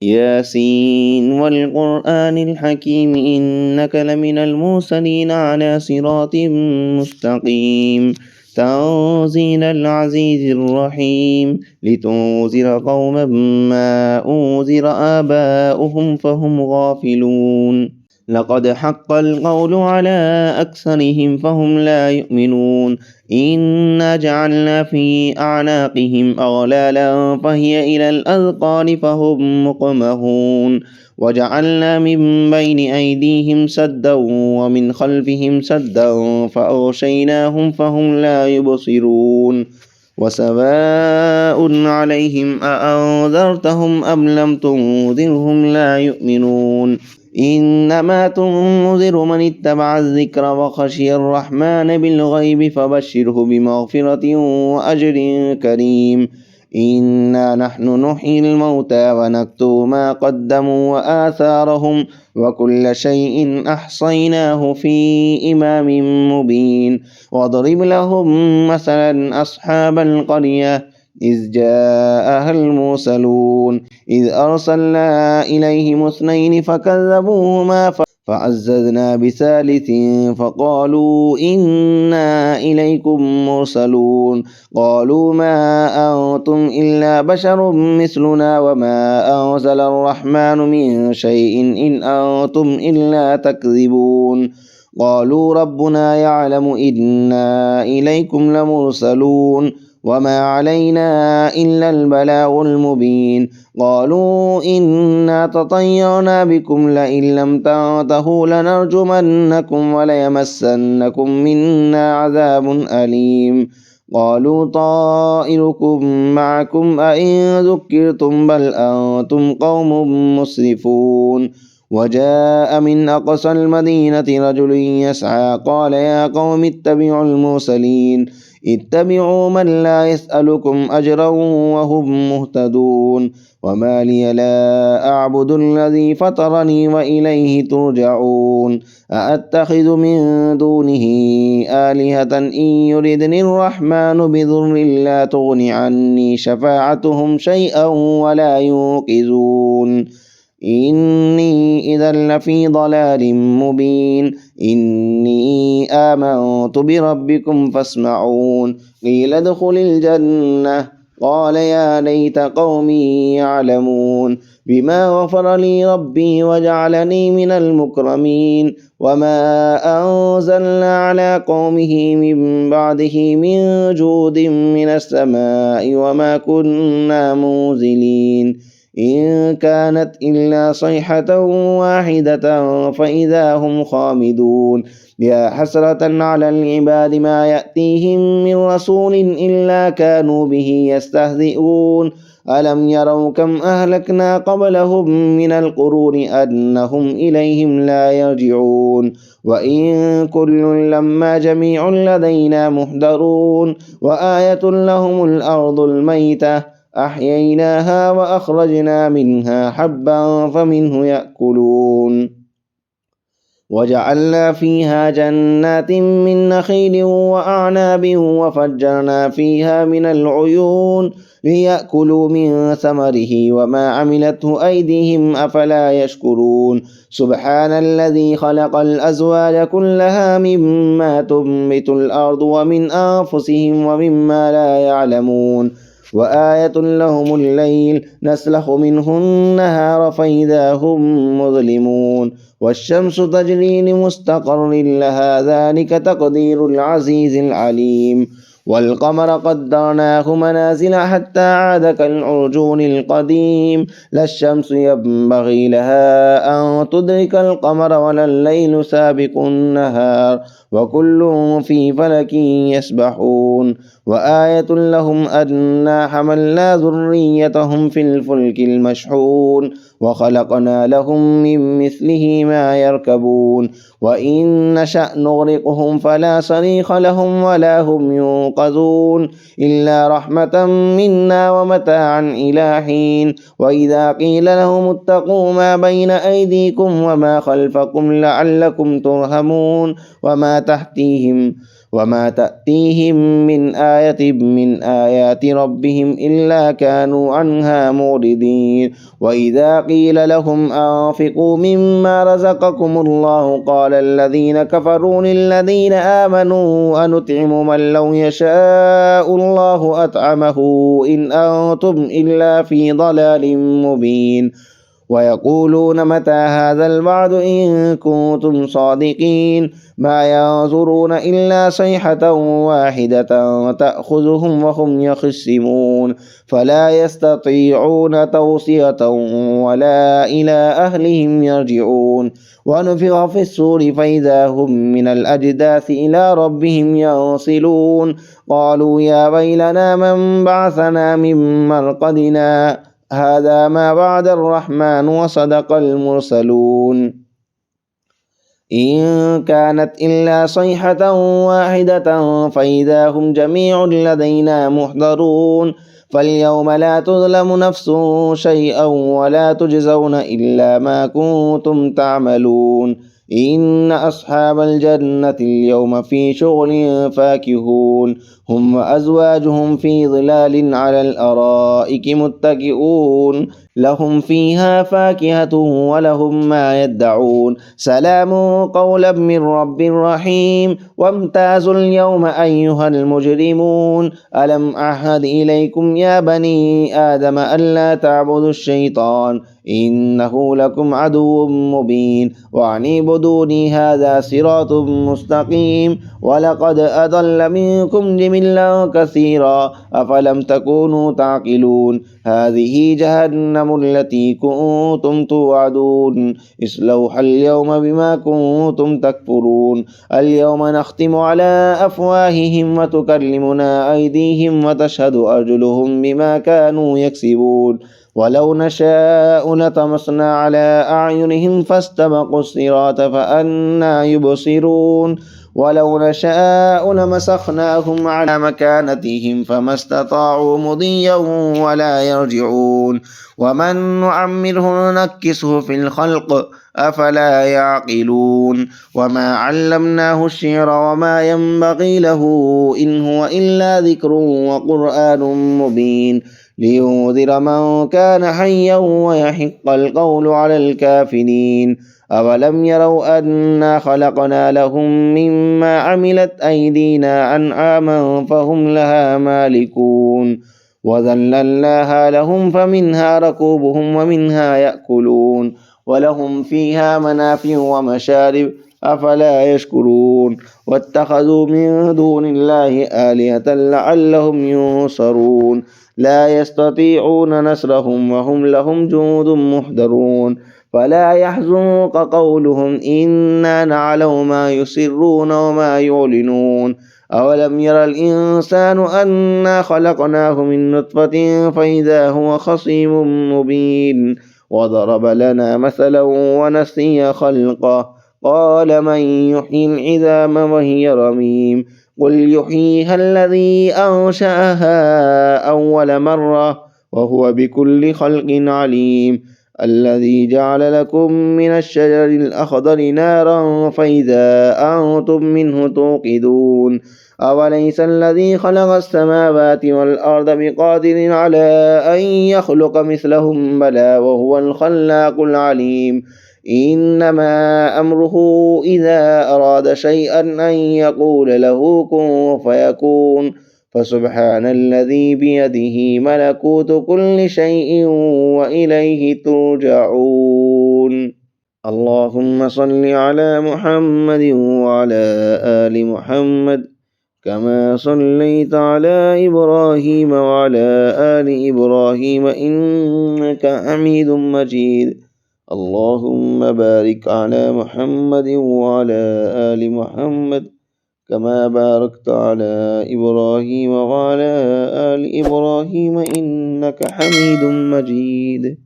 ياسين والقرآن الحكيم إنك لمن المرسلين على صراط مستقيم تنزيل العزيز الرحيم لتنذر قوما ما أنذر آباؤهم فهم غافلون لقد حق القول على أكثرهم فهم لا يؤمنون إنا جعلنا في أعناقهم أغلالا فهي إلى الأذقان فهم مقمحون وجعلنا من بين أيديهم سدا ومن خلفهم سدا فأغشيناهم فهم لا يبصرون وسواء عليهم أأنذرتهم أم لم تنذرهم لا يؤمنون إنما تنذر من اتبع الذكر وخشي الرحمن بالغيب فبشره بمغفرة وأجر كريم إنا نحن نحيي الموتى ونكتب ما قدموا وآثارهم وكل شيء أحصيناه في إمام مبين واضرب لهم مثلا أصحاب القرية إذ جاءها المرسلون إذ أرسلنا إليهم اثنين فكذبوهما فعززنا بثالث فقالوا إنا إليكم مرسلون قالوا ما أنتم إلا بشر مثلنا وما أنزل الرحمن من شيء إن أنتم إلا تكذبون قالوا ربنا يعلم إنا إليكم لمرسلون وما علينا إلا البلاغ المبين قالوا إنا تطيرنا بكم لئن لم تنتهوا لنرجمنكم وليمسنكم منا عذاب أليم قالوا طائركم معكم أئن ذكرتم بل أنتم قوم مسرفون وجاء من أقصى المدينة رجل يسعى قال يا قوم اتبعوا المرسلين اتبعوا من لا يسألكم أجرا وهم مهتدون وما لي لا أعبد الذي فطرني وإليه ترجعون أأتخذ من دونه آلهة إن يردني الرحمن بضر لا تغن عني شفاعتهم شيئا ولا ينقذون إني إذا لفي ضلال مبين إني آمنت بربكم فاسمعون قيل ادخل الجنة قال يا ليت قومي يعلمون بما غفر لي ربي وجعلني من المكرمين وما أنزلنا على قومه من بعده من جود من السماء وما كنا منزلين إن كانت إلا صيحة واحدة فإذا هم خامدون يا حسرة على العباد ما يأتيهم من رسول إلا كانوا به يستهزئون ألم يروا كم أهلكنا قبلهم من القرون أنهم إليهم لا يرجعون وإن كل لما جميع لدينا محضرون وآية لهم الأرض الميتة أحييناها وأخرجنا منها حبا فمنه يأكلون وجعلنا فيها جنات من نخيل وأعناب وفجرنا فيها من العيون ليأكلوا من ثمره وما عملته أيديهم أفلا يشكرون سبحان الذي خلق الأزواج كلها مما تنبت الأرض ومن أنفسهم ومما لا يعلمون وآية لهم الليل نسلخ منه النهار فإذا هم مظلمون والشمس تجري لمستقر لها ذلك تقدير العزيز العليم والقمر قدرناه منازل حتى عاد كالعرجون القديم لا الشمس ينبغي لها أن تدرك القمر ولا الليل سابق النهار وكل في فلك يسبحون وآية لهم أنا حملنا ذريتهم في الفلك المشحون وخلقنا لهم من مثله ما يركبون وإن نشأ نغرقهم فلا صريخ لهم ولا هم ينقذون إلا رحمة منا ومتاعا إلى حين وإذا قيل لهم اتقوا ما بين أيديكم وما خلفكم لعلكم ترهمون وما تأتيهم من آية من آيات ربهم إلا كانوا عنها معرضين وإذا قيل لهم أنفقوا مما رزقكم الله قال الذين كفروا للذين آمنوا أنطعم من لو يشاء الله أطعمه إن أنتم إلا في ضلال مبين ويقولون متى هذا الوعد إن كنتم صادقين ما ينظرون إلا صيحة واحدة تأخذهم وهم يخصمون فلا يستطيعون توصية ولا إلى أهلهم يرجعون ونفخ في الصور فإذا هم من الأجداث إلى ربهم ينصلون قالوا يا ويلنا من بعثنا من مرقدنا هذا ما وعد الرحمن وصدق المرسلون إن كانت إلا صيحة واحدة فإذا هم جميع لدينا محضرون فاليوم لا تظلم نفس شيئا ولا تجزون إلا ما كنتم تعملون إن أصحاب الجنة اليوم في شغل فاكهون هم وأزواجهم في ظلال على الأرائك متكئون لهم فيها فاكهة ولهم ما يدعون سلام قولا من رب رحيم وامتازوا اليوم أيها المجرمون ألم أعهد إليكم يا بني آدم ألا تعبدوا الشيطان إنه لكم عدو مبين وأن اعبدوني هذا صراط مستقيم ولقد أضل منكم جبلا كثيرا أفلم تكونوا تعقلون هذه جهنم التي كنتم توعدون اصلوها اليوم بما كنتم تكفرون اليوم نختم على أفواههم وتكلمنا أيديهم وتشهد أرجلهم بما كانوا يكسبون ولو نشاء لطمسنا على أعينهم فاستبقوا الصراط فأنى يبصرون ولو نشاء لمسخناهم على مكانتهم فما استطاعوا مضيا ولا يرجعون ومن نعمره ننكسه في الخلق أفلا يعقلون وما علمناه الشعر وما ينبغي له إن هو إلا ذكر وقرآن مبين لينذر من كان حيا ويحق القول على الكافرين أولم يروا أنا خلقنا لهم مما عملت أيدينا أنعاما فهم لها مالكون وذللناها لهم فمنها ركوبهم ومنها يأكلون ولهم فيها منافع ومشارب أفلا يشكرون واتخذوا من دون الله آلهة لعلهم ينصرون لا يستطيعون نصرهم وهم لهم جند محضرون فلا يحزنك قولهم إنا نعلم ما يسرون وما يعلنون أولم ير الإنسان أنا خلقناه من نطفة فإذا هو خصيم مبين وضرب لنا مثلا ونسي خلقه قال من يحيي العظام وهي رميم قل يحييها الذي أنشأها أول مرة وهو بكل خلق عليم الذي جعل لكم من الشجر الأخضر نارا فإذا أنتم منه توقدون أوليس الذي خلق السماوات والأرض بقادر على أن يخلق مثلهم بلى وهو الخلاق العليم إنما أمره إذا أراد شيئا أن يقول له كن فيكون فسبحان الذي بيده ملكوت كل شيء وإليه ترجعون اللهم صل على محمد وعلى آل محمد كما صليت على إبراهيم وعلى آل إبراهيم إنك حميد مجيد اللهم بارك على محمد وعلى آل محمد كما باركت على إبراهيم وعلى آل إبراهيم إنك حميد مجيد